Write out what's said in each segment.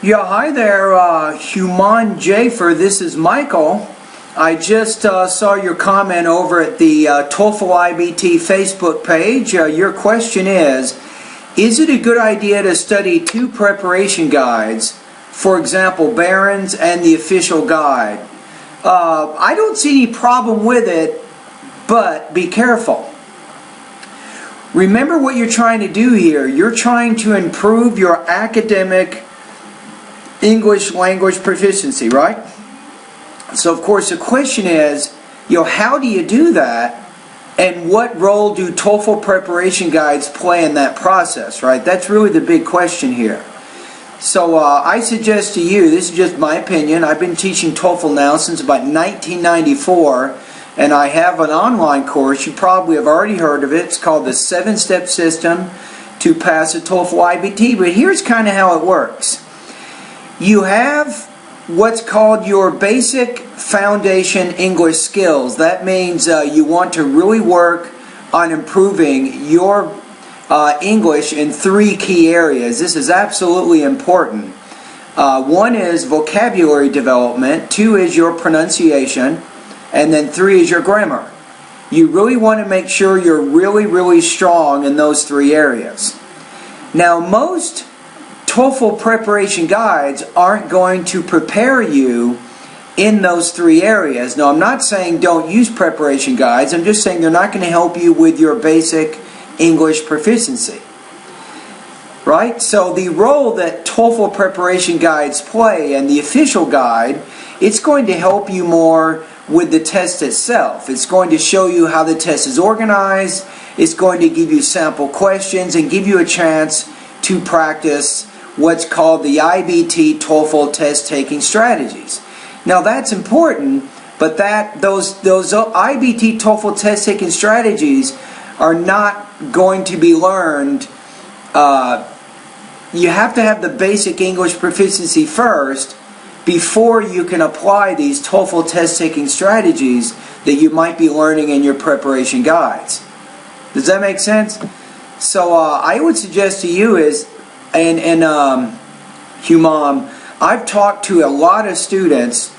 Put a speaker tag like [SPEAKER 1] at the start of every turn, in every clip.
[SPEAKER 1] Yeah, hi there, Humam Jafer. This is Michael. I just saw your comment over at the TOEFL IBT Facebook page. Your question is it a good idea to study two preparation guides, for example, Barron's and the official guide? I don't see any problem with it, but be careful. Remember what you're trying to do here. You're trying to improve your academic English language proficiency, right? So of course the question is, how do you do that, and what role do TOEFL preparation guides play in that process, right? That's really the big question here. So I suggest to you, this is just my opinion, I've been teaching TOEFL now since about 1994, and I have an online course, you probably have already heard of it. It's called the 7-Step System to Pass a TOEFL IBT, but here's kind of how it works. You have what's called your basic foundation English skills. That means you want to really work on improving your English in 3 key areas. This is absolutely important. 1 is vocabulary development, 2 is your pronunciation, and then 3 is your grammar. You really want to make sure you're really strong in those 3 areas. Now, most TOEFL preparation guides aren't going to prepare you in those 3 areas. Now, I'm not saying don't use preparation guides. I'm just saying they're not going to help you with your basic English proficiency. Right? So the role that TOEFL preparation guides play and the official guide, it's going to help you more with the test itself. It's going to show you how the test is organized. It's going to give you sample questions and give you a chance to practice what's called the IBT TOEFL test-taking strategies. Now that's important, but those IBT TOEFL test-taking strategies are not going to be learned. You have to have the basic English proficiency first before you can apply these TOEFL test-taking strategies that you might be learning in your preparation guides. Does that make sense? So I would suggest to you is, and Humam, I've talked to a lot of students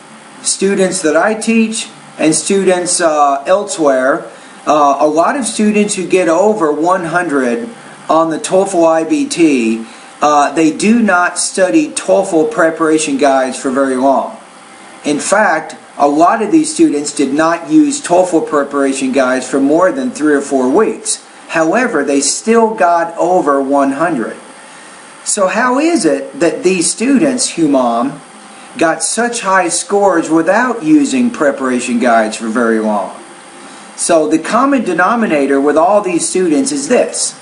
[SPEAKER 1] that I teach and students elsewhere, a lot of students who get over 100 on the TOEFL IBT, they do not study TOEFL preparation guides for very long. In fact, a lot of these students did not use TOEFL preparation guides for more than 3 or 4 weeks. However, they still got over 100. So how is it that these students, Humam, got such high scores without using preparation guides for very long? So the common denominator with all these students is this.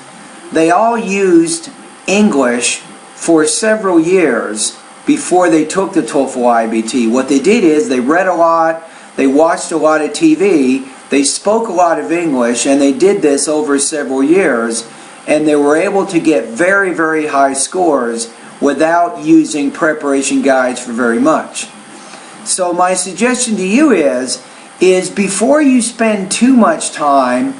[SPEAKER 1] They all used English for several years before they took the TOEFL IBT. What they did is they read a lot, they watched a lot of TV, they spoke a lot of English, and they did this over several years, and they were able to get very high scores without using preparation guides for very much. So my suggestion to you is before you spend too much time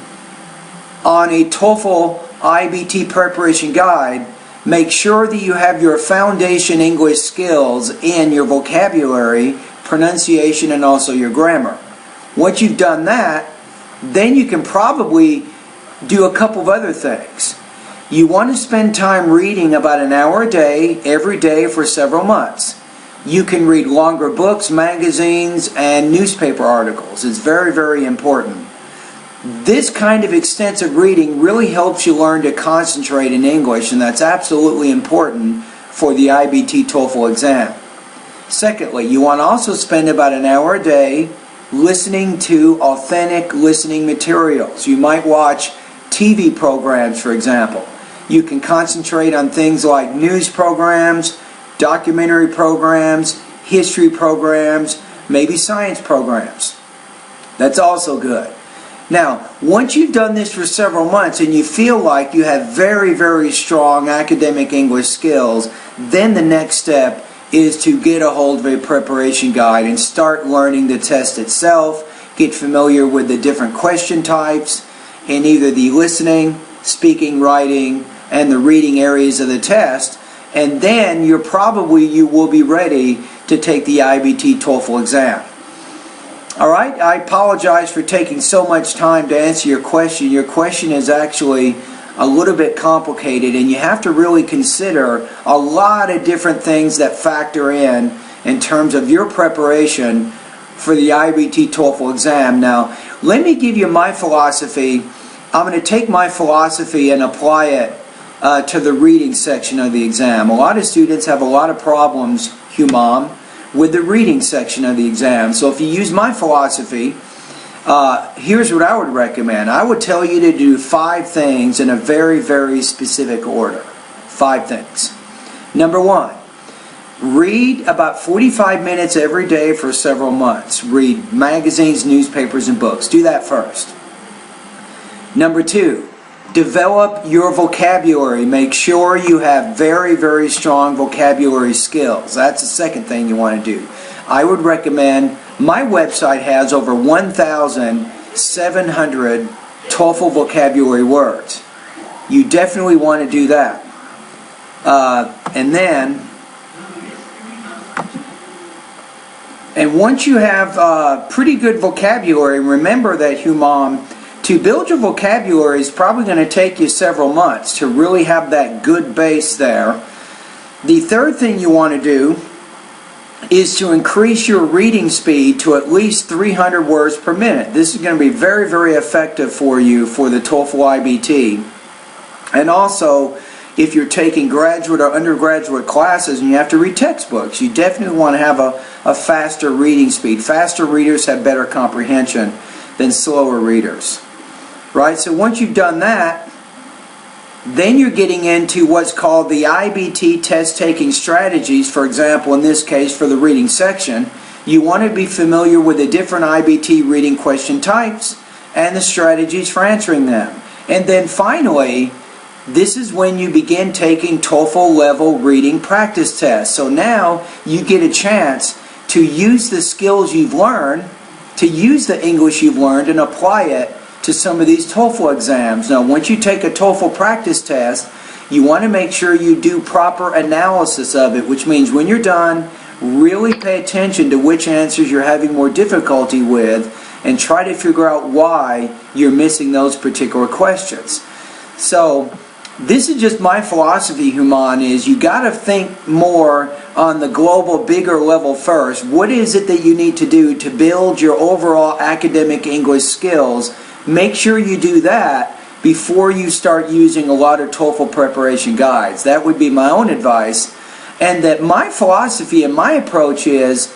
[SPEAKER 1] on a TOEFL IBT preparation guide, make sure that you have your foundation English skills in your vocabulary, pronunciation, and also your grammar. Once you've done that, then you can probably do a couple of other things. You want to spend time reading about an hour a day, every day for several months. You can read longer books, magazines, and newspaper articles. It's very important. This kind of extensive reading really helps you learn to concentrate in English, and that's absolutely important for the IBT TOEFL exam. Secondly, you want to also spend about an hour a day listening to authentic listening materials. You might watch TV programs, for example. You can concentrate on things like news programs, documentary programs, history programs, maybe science programs. That's also good. Now, once you've done this for several months and you feel like you have very strong academic English skills, then the next step is to get a hold of a preparation guide and start learning the test itself, get familiar with the different question types in either the listening, speaking, writing, and the reading areas of the test, and then you will be ready to take the IBT TOEFL exam. All right, I apologize for taking so much time to answer your question. Your question is actually a little bit complicated, and you have to really consider a lot of different things that factor in terms of your preparation for the IBT TOEFL exam. Now, let me give you my philosophy. I'm going to take my philosophy and apply it to the reading section of the exam. A lot of students have a lot of problems, Humam, with the reading section of the exam. So if you use my philosophy, here's what I would recommend. I would tell you to do 5 things in a very, very specific order. 5 things. Number 1, read about 45 minutes every day for several months. Read magazines, newspapers, and books. Do that first. Number 2, develop your vocabulary. Make sure you have very, very strong vocabulary skills. That's the second thing you want to do. I would recommend, my website has over 1,700 TOEFL vocabulary words. You definitely want to do that. And once you have pretty good vocabulary, remember that, Humam, to build your vocabulary is probably going to take you several months to really have that good base there. The third thing you want to do is to increase your reading speed to at least 300 words per minute. This is going to be very, very effective for you for the TOEFL IBT. And also, if you're taking graduate or undergraduate classes and you have to read textbooks, you definitely want to have a faster reading speed. Faster readers have better comprehension than slower readers. Right? So once you've done that, then you're getting into what's called the IBT test-taking strategies. For example, in this case, for the reading section, you want to be familiar with the different IBT reading question types and the strategies for answering them. And then finally, this is when you begin taking TOEFL level reading practice tests. So now you get a chance to use the skills you've learned, to use the English you've learned and apply it to some of these TOEFL exams. Now, once you take a TOEFL practice test, you want to make sure you do proper analysis of it, which means when you're done, really pay attention to which answers you're having more difficulty with and try to figure out why you're missing those particular questions. So, this is just my philosophy, Humam, is you got to think more on the global, bigger level first. What is it that you need to do to build your overall academic English skills? Make sure you do that before you start using a lot of TOEFL preparation guides. That would be my own advice. And that my philosophy and my approach is,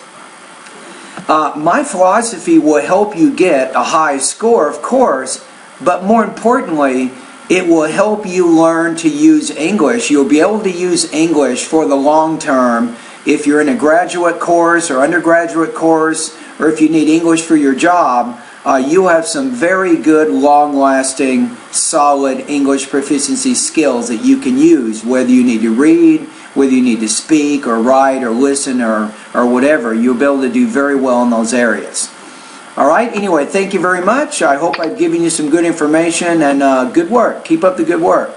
[SPEAKER 1] my philosophy will help you get a high score, of course, but more importantly, it will help you learn to use English. You'll be able to use English for the long term if you're in a graduate course or undergraduate course, or if you need English for your job. You have some very good, long-lasting, solid English proficiency skills that you can use, whether you need to read, whether you need to speak or write or listen or whatever. You'll be able to do very well in those areas. All right, anyway, thank you very much. I hope I've given you some good information and good work. Keep up the good work.